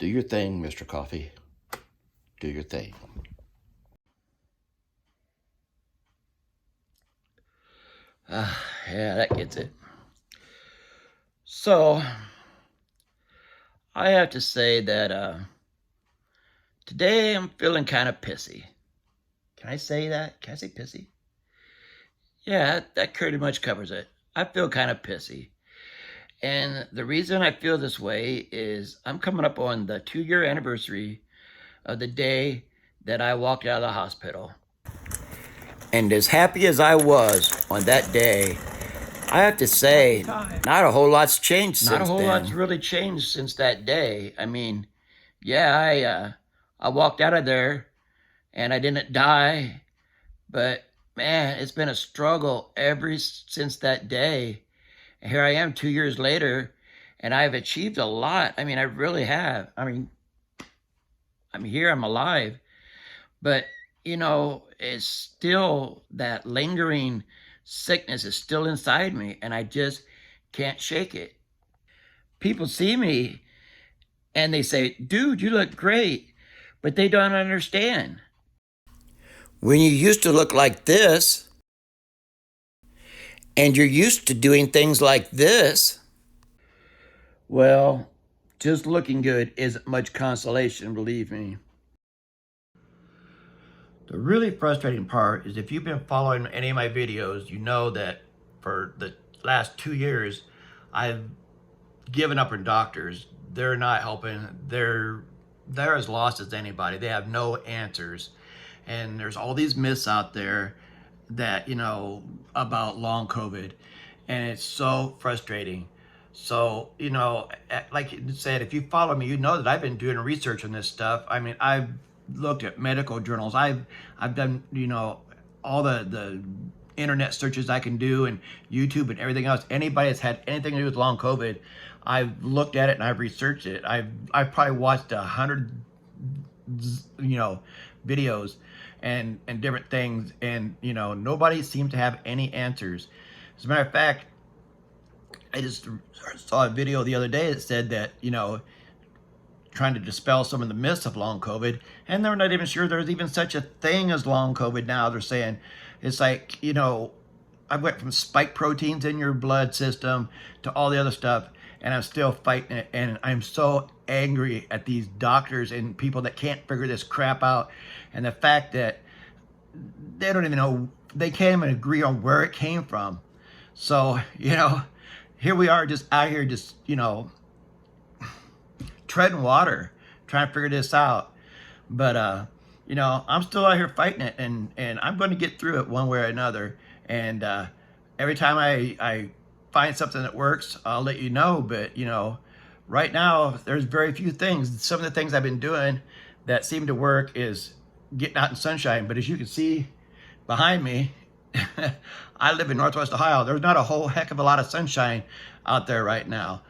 Do your thing, Mr. Coffee. Do your thing. Yeah, that gets it. So, I have to say that today I'm feeling kind of pissy. Can I say that? Can I say pissy? Yeah, that pretty much covers it. I feel kind of pissy. And the reason I feel this way is I'm coming up on the 2-year anniversary of the day that I walked out of the hospital. And as happy as I was on that day, I have to say, not a whole lot's changed since then. Not a whole lot's really changed since that day. I mean, yeah, I walked out of there and I didn't die, but man, it's been a struggle ever since that day. And here I am 2 years later, and I've achieved a lot. I mean, I really have. I mean, I'm here, I'm alive, but it's still that lingering sickness is still inside me, and I just can't shake it. People see me and they say, dude, you look great, but they don't understand. When you used to look like this, and you're used to doing things like this, well, just looking good isn't much consolation, believe me. The really frustrating part is if you've been following any of my videos, you know that for the last 2 years, I've given up on doctors. They're not helping. They're as lost as anybody. They have no answers. And there's all these myths out there that, about long COVID. And it's so frustrating. So, like you said, if you follow me, you know that I've been doing research on this stuff. I mean, I've looked at medical journals. I've done, all the internet searches I can do and YouTube and everything else. Anybody that's had anything to do with long COVID, I've looked at it and I've researched it. I've probably watched 100, videos and different things, and nobody seems to have any answers. As a matter of fact, I just saw a video the other day that said that, trying to dispel some of the myths of long COVID, and they're not even sure there's even such a thing as long COVID now. They're saying it's like, I went from spike proteins in your blood system to all the other stuff, and I'm still fighting it. And I'm so angry at these doctors and people that can't figure this crap out. And the fact that they don't even know, they can't even agree on where it came from. So, here we are just out here just, treading water, trying to figure this out. But, I'm still out here fighting it, and I'm going to get through it one way or another. And every time I find something that works, I'll let you know. But, right now, there's very few things. Some of the things I've been doing that seem to work is getting out in sunshine. But as you can see behind me, I live in Northwest Ohio. There's not a whole heck of a lot of sunshine out there right now.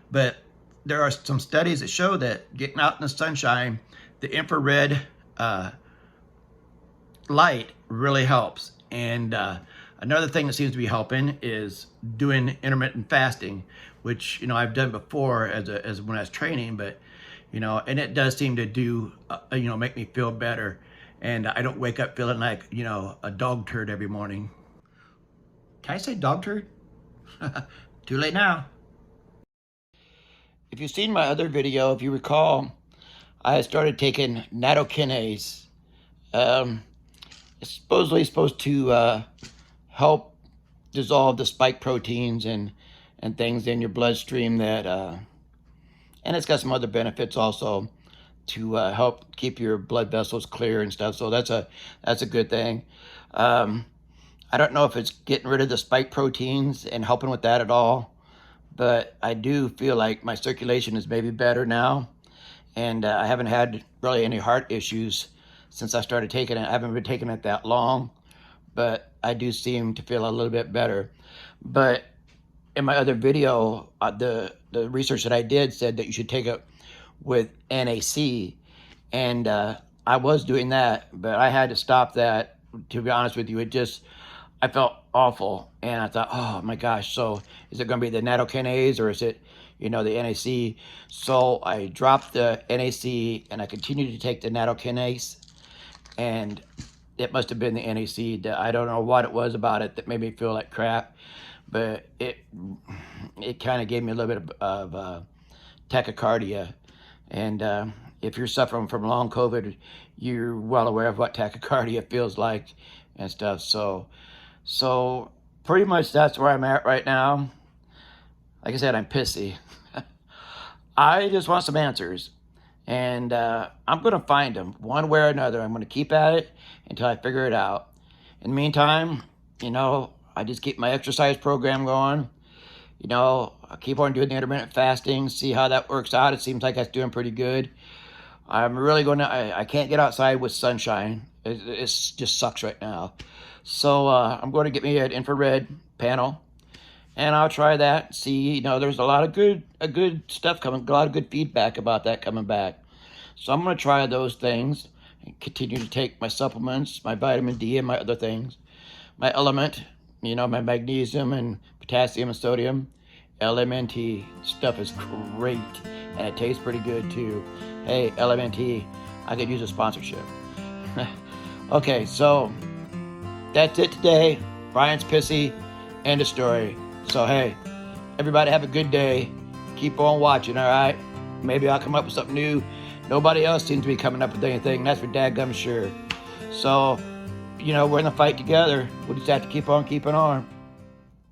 But there are some studies that show that getting out in the sunshine, the infrared light really helps. And another thing that seems to be helping is doing intermittent fasting, which I've done before as when I was training, but and it does seem to do make me feel better, and I don't wake up feeling like a dog turd every morning. Can I say dog turd? Too late now. If you've seen my other video, if you recall, I started taking nattokinase. It's supposedly supposed to help dissolve the spike proteins and things in your bloodstream that, and it's got some other benefits also to help keep your blood vessels clear and stuff. So that's a good thing. I don't know if it's getting rid of the spike proteins and helping with that at all, but I do feel like my circulation is maybe better now, and I haven't had really any heart issues since I started taking it. I haven't been taking it that long, but I do seem to feel a little bit better. But in my other video, the research that I did said that you should take it with NAC, and I was doing that, but I had to stop that. To be honest with you, it just I felt awful, and I thought, oh my gosh, so is it going to be the nattokinase or is it, the NAC? So I dropped the NAC and I continued to take the nattokinase, and it must have been the NAC. I don't know what it was about it that made me feel like crap, but it kind of gave me a little bit of tachycardia. And if you're suffering from long COVID, you're well aware of what tachycardia feels like and stuff. So pretty much that's where I'm at right now. Like I said, I'm pissy. I just want some answers. And I'm going to find them one way or another. I'm going to keep at it until I figure it out. In the meantime, I just keep my exercise program going. I keep on doing the intermittent fasting, see how that works out. It seems like that's doing pretty good. I'm really I can't get outside with sunshine. It just sucks right now. So I'm going to get me an infrared panel, and I'll try that. See, there's a lot of good stuff coming, a lot of good feedback about that coming back. So I'm going to try those things and continue to take my supplements, my vitamin D and my other things, my element, my magnesium and potassium and sodium. LMNT stuff is great, and it tastes pretty good too. Hey, LMNT, I could use a sponsorship. Okay, so that's it today. Brian's pissy. End of story. So hey, everybody have a good day. Keep on watching, all right? Maybe I'll come up with something new. Nobody else seems to be coming up with anything. That's for dadgum sure. So, we're in the fight together. We'll just have to keep on keeping on.